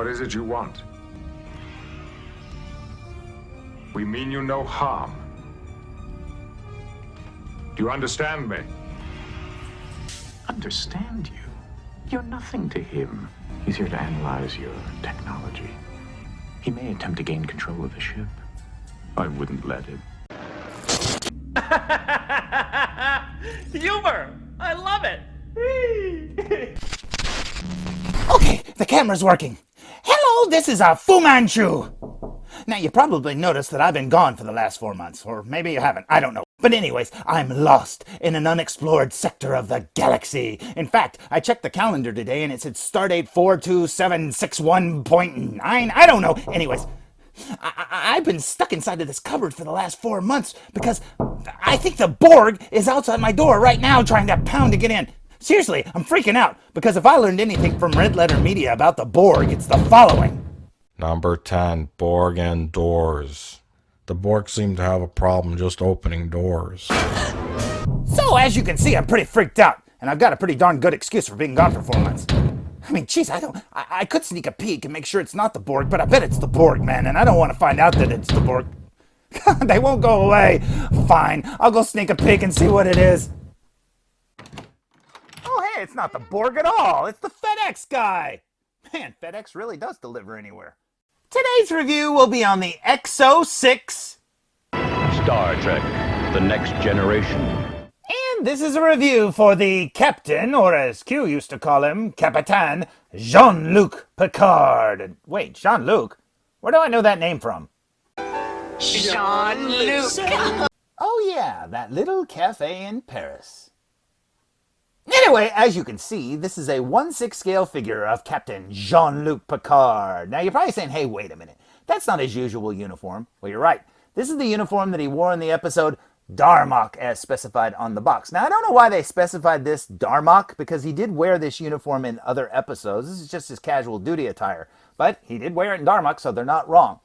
What is it you want? We mean you no harm. Do you understand me? Understand you? You're nothing to him. He's here to analyze your technology. He may attempt to gain control of the ship. I wouldn't let him. Humor! I love it! Okay, the camera's working. Hello, this is Fu Manchu. Now, you probably noticed that I've been gone for the last 4 months, or maybe you haven't, I don't know. But anyways, I'm lost in an unexplored sector of the galaxy. In fact, I checked the calendar today and it said stardate 42761.9. I don't know. Anyways, I've been stuck inside of this cupboard for the last 4 months because I think the Borg is outside my door right now trying to pound to get in. Seriously, I'm freaking out because if I learned anything from Red Letter Media about the Borg, it's the following. Number 10, Borg and doors. The Borg seem to have a problem just opening doors. So, as you can see, I'm pretty freaked out, and I've got a pretty darn good excuse for being gone for 4 months. I mean, geez, I could sneak a peek and make sure it's not the Borg, but I bet it's the Borg, man, and I don't want to find out that it's the Borg. They won't go away. Fine, I'll go sneak a peek and see what it is. Oh, hey, it's not the Borg at all. It's the FedEx guy. Man, FedEx really does deliver anywhere. Today's review will be on the EXO-6 Star Trek, the Next Generation. And this is a review for the captain, or as Q used to call him, Capitan, Jean-Luc Picard. Wait, Jean-Luc? Where do I know that name from? Jean-Luc! Oh yeah, that little cafe in Paris. Anyway, as you can see, this is a 1/6 scale figure of Captain Jean-Luc Picard. Now, you're probably saying, hey, wait a minute. That's not his usual uniform. Well, you're right. This is the uniform that he wore in the episode Darmok, as specified on the box. Now, I don't know why they specified this Darmok, because he did wear this uniform in other episodes. This is just his casual duty attire. But he did wear it in Darmok, so they're not wrong.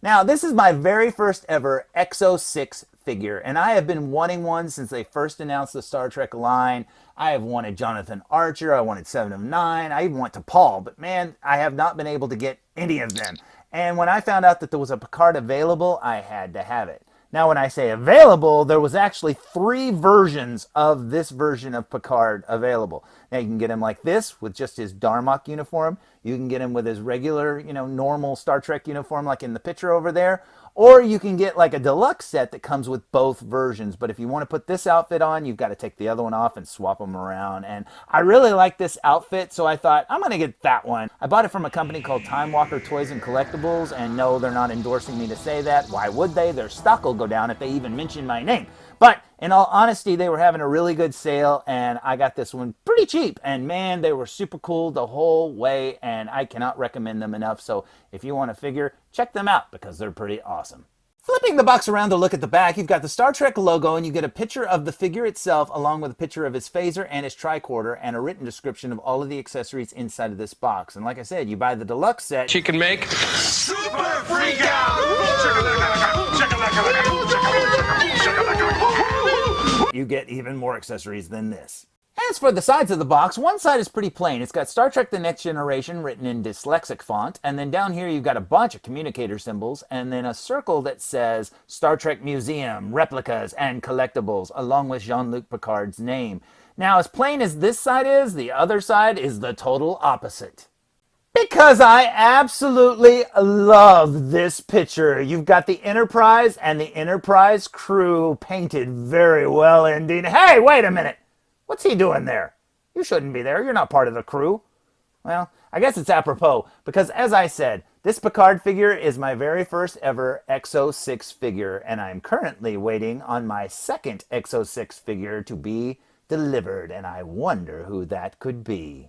Now, this is my very first ever EXO-6 figure, and I have been wanting one since they first announced the Star Trek line. I have wanted Jonathan Archer, I wanted 7 of 9, I even went to Paul, but man, I have not been able to get any of them. And when I found out that there was a Picard available, I had to have it. Now, when I say available, there was actually 3 versions of this version of Picard available. Now, you can get him like this with just his Darmok uniform. You can get him with his regular, normal Star Trek uniform like in the picture over there. Or you can get like a deluxe set that comes with both versions. But if you want to put this outfit on, you've got to take the other one off and swap them around. And I really like this outfit, so I thought, I'm going to get that one. I bought it from a company called Time Walker Toys and Collectibles. And no, they're not endorsing me to say that. Why would they? Their stock will go down if they even mention my name. But in all honesty, they were having a really good sale, and I got this one pretty cheap. And man, they were super cool the whole way, and I cannot recommend them enough. So if you want a figure, check them out because they're pretty awesome. Flipping the box around to look at the back, you've got the Star Trek logo, and you get a picture of the figure itself along with a picture of his phaser and his tricorder and a written description of all of the accessories inside of this box. And like I said, you buy the deluxe set. She can make Super freak out! You get even more accessories than this. As for the sides of the box, one side is pretty plain. It's got Star Trek The Next Generation written in dyslexic font, and then down here you've got a bunch of communicator symbols, and then a circle that says Star Trek Museum, Replicas, and Collectibles, along with Jean-Luc Picard's name. Now, as plain as this side is, the other side is the total opposite. Because I absolutely love this picture. You've got the Enterprise and the Enterprise crew painted very well indeed. Hey, wait a minute. What's he doing there? You shouldn't be there. You're not part of the crew. Well, I guess it's apropos, because as I said, this Picard figure is my very first ever EXO-6 figure, and I'm currently waiting on my second EXO-6 figure to be delivered, and I wonder who that could be.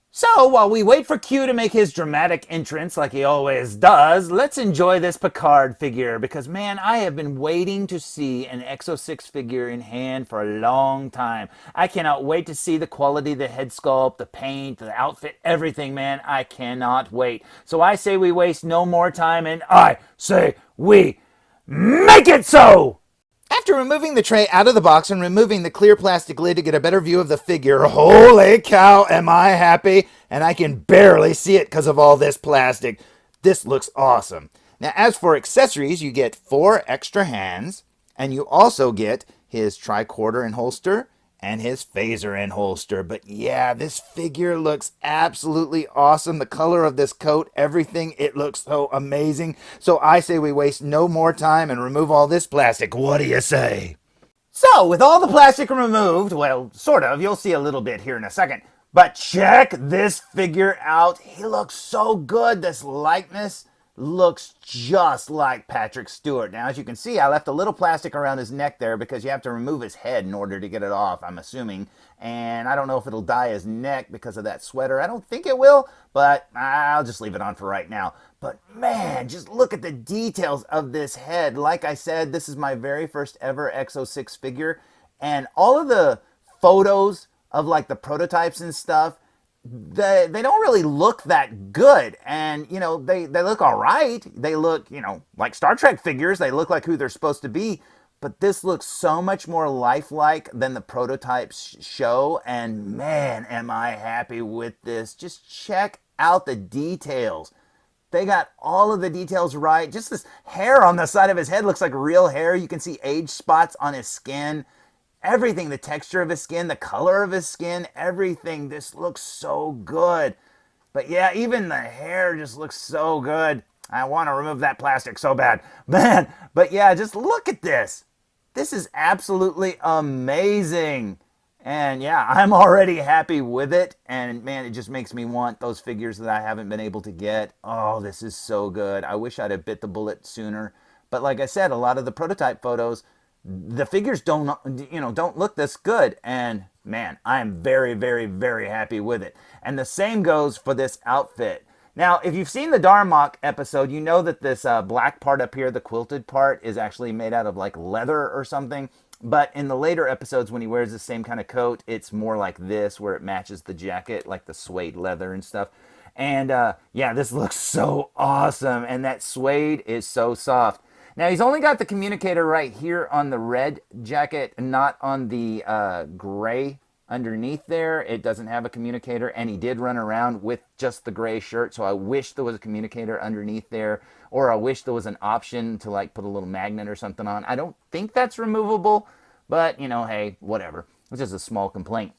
So, while we wait for Q to make his dramatic entrance like he always does, let's enjoy this Picard figure, because man, I have been waiting to see an EXO-6 figure in hand for a long time. I cannot wait to see the quality of the head sculpt, the paint, the outfit, everything, man. I cannot wait. So I say we waste no more time, and I say we make it so! After removing the tray out of the box and removing the clear plastic lid to get a better view of the figure, holy cow, am I happy? And I can barely see it because of all this plastic. This looks awesome. Now, as for accessories, you get 4 extra hands, and you also get his tricorder and holster and his phaser and holster. But yeah, this figure looks absolutely awesome. The color of this coat, everything, it looks so amazing. So I say we waste no more time and remove all this plastic. What do you say? So, with all the plastic removed, well, sort of, you'll see a little bit here in a second. But check this figure out. He looks so good. This likeness looks just like Patrick Stewart. Now, as you can see, I left a little plastic around his neck there because you have to remove his head in order to get it off, I'm assuming. And I don't know if it'll dye his neck because of that sweater. I don't think it will, but I'll just leave it on for right now. But man, just look at the details of this head. Like I said, this is my very first ever EXO-6 figure. And all of the photos of like the prototypes and stuff, they don't really look that good. And, you know, they look all right. They look, you know, like Star Trek figures. They look like who they're supposed to be. But this looks so much more lifelike than the prototypes show. And man, am I happy with this. Just check out the details. They got all of the details right. Just this hair on the side of his head looks like real hair. You can see age spots on his skin. Everything, the texture of his skin, the color of his skin, everything. This looks so good. But yeah, even the hair just looks so good. I want to remove that plastic so bad. Man, but yeah, just look at this. This is absolutely amazing. And yeah, I'm already happy with it. And man, it just makes me want those figures that I haven't been able to get. Oh, this is so good. I wish I'd have bit the bullet sooner. But like I said, a lot of the prototype photos, the figures don't look this good. And man, I am very, very, very happy with it. And the same goes for this outfit. Now, if you've seen the Darmok episode, you know that this black part up here, the quilted part, is actually made out of like leather or something. But in the later episodes, when he wears the same kind of coat, it's more like this, where it matches the jacket, like the suede leather and stuff. And yeah, this looks so awesome. And that suede is so soft. Now, he's only got the communicator right here on the red jacket, not on the gray underneath there. It doesn't have a communicator, and he did run around with just the gray shirt, so I wish there was a communicator underneath there, or I wish there was an option to like put a little magnet or something on. I don't think that's removable, but, you know, hey, whatever. It's just a small complaint.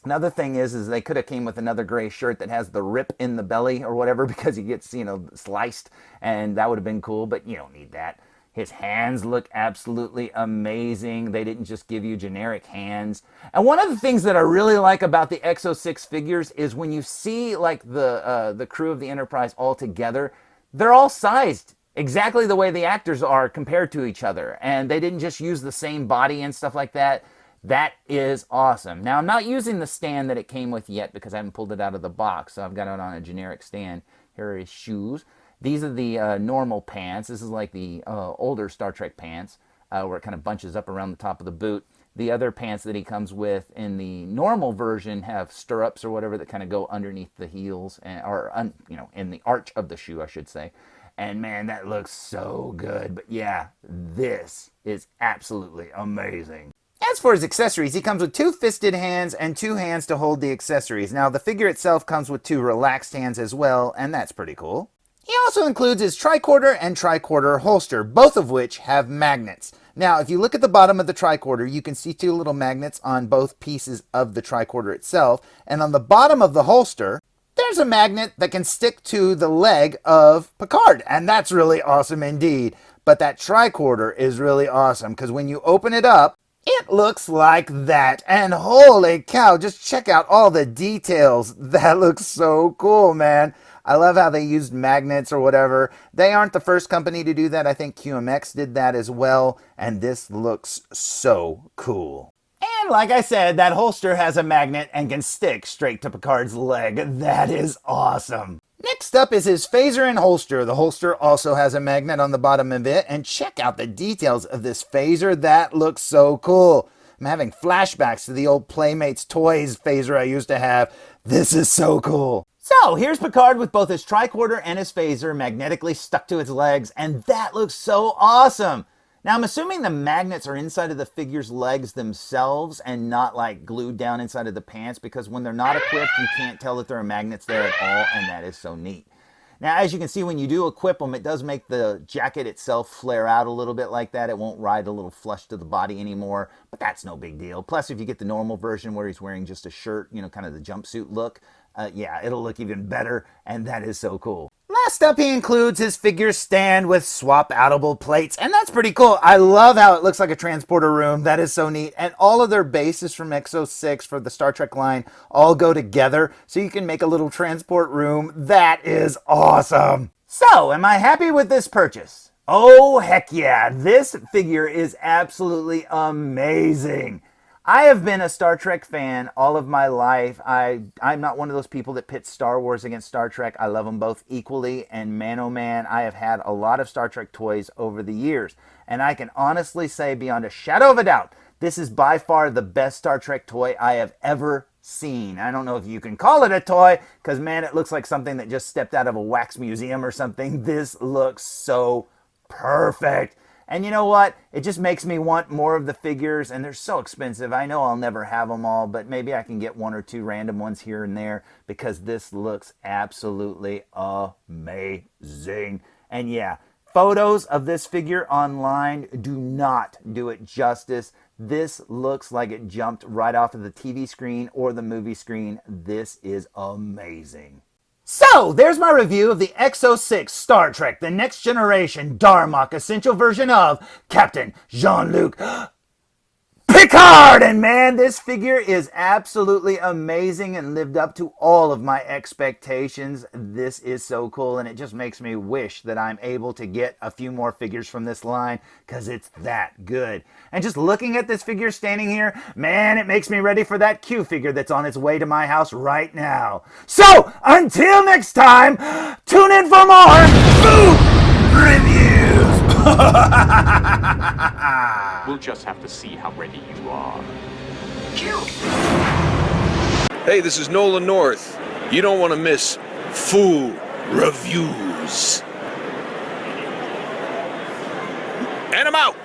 Another thing is they could have came with another gray shirt that has the rip in the belly or whatever, because he gets, you know, sliced, and that would have been cool, but you don't need that. His hands look absolutely amazing. They didn't just give you generic hands. And one of the things that I really like about the EXO-6 figures is when you see like the crew of the Enterprise all together, they're all sized exactly the way the actors are compared to each other. And they didn't just use the same body and stuff like that. That is awesome. Now, I'm not using the stand that it came with yet because I haven't pulled it out of the box. So I've got it on a generic stand. Here are his shoes. These are the normal pants. This is like the older Star Trek pants, where it kind of bunches up around the top of the boot. The other pants that he comes with in the normal version have stirrups or whatever that kind of go underneath the heels, or in the arch of the shoe, I should say. And man, that looks so good. But yeah, this is absolutely amazing. As for his accessories, he comes with 2 fisted hands and 2 hands to hold the accessories. Now, the figure itself comes with 2 relaxed hands as well, and that's pretty cool. He also includes his tricorder and tricorder holster, both of which have magnets. Now, if you look at the bottom of the tricorder, you can see 2 little magnets on both pieces of the tricorder itself. And on the bottom of the holster, there's a magnet that can stick to the leg of Picard. And that's really awesome indeed. But that tricorder is really awesome because when you open it up, it looks like that. And holy cow, just check out all the details. That looks so cool, man. I love how they used magnets or whatever. They aren't the first company to do that. I think QMX did that as well. And this looks so cool. And like I said, that holster has a magnet and can stick straight to Picard's leg. That is awesome. Next up is his phaser and holster. The holster also has a magnet on the bottom of it. And check out the details of this phaser. That looks so cool. I'm having flashbacks to the old Playmates Toys phaser I used to have. This is so cool. So here's Picard with both his tricorder and his phaser magnetically stuck to his legs, and that looks so awesome. Now, I'm assuming the magnets are inside of the figure's legs themselves and not like glued down inside of the pants, because when they're not equipped, you can't tell that there are magnets there at all, and that is so neat. Now, as you can see, when you do equip them, it does make the jacket itself flare out a little bit like that. It won't ride a little flush to the body anymore, but that's no big deal. Plus, if you get the normal version where he's wearing just a shirt, you know, kind of the jumpsuit look, yeah, it'll look even better, and that is so cool. Last up, he includes his figure stand with swap-outable plates, and that's pretty cool. I love how it looks like a transporter room. That is so neat. And all of their bases from EXO-6 for the Star Trek line all go together, so you can make a little transport room. That is awesome. So, am I happy with this purchase? Oh, heck yeah. This figure is absolutely amazing. I have been a Star Trek fan all of my life. I'm not one of those people that pits Star Wars against Star Trek. I love them both equally, and man oh man, I have had a lot of Star Trek toys over the years. And I can honestly say beyond a shadow of a doubt, this is by far the best Star Trek toy I have ever seen. I don't know if you can call it a toy, because man, it looks like something that just stepped out of a wax museum or something. This looks so perfect. And you know what? It just makes me want more of the figures, and they're so expensive. I know I'll never have them all, but maybe I can get one or two random ones here and there, because this looks absolutely amazing. And yeah, photos of this figure online do not do it justice. This looks like it jumped right off of the TV screen or the movie screen. This is amazing. So, there's my review of the EXO-6 Star Trek, the Next Generation Darmok Essential version of Captain Jean-Luc Picard! And man, this figure is absolutely amazing and lived up to all of my expectations. This is so cool, and it just makes me wish that I'm able to get a few more figures from this line, because it's that good. And just looking at this figure standing here, man, it makes me ready for that Q figure that's on its way to my house right now. So, until next time, tune in for more food reviews! We'll just have to see how ready you are. Hey, this is Nolan North. You don't want to miss food reviews. And I'm out.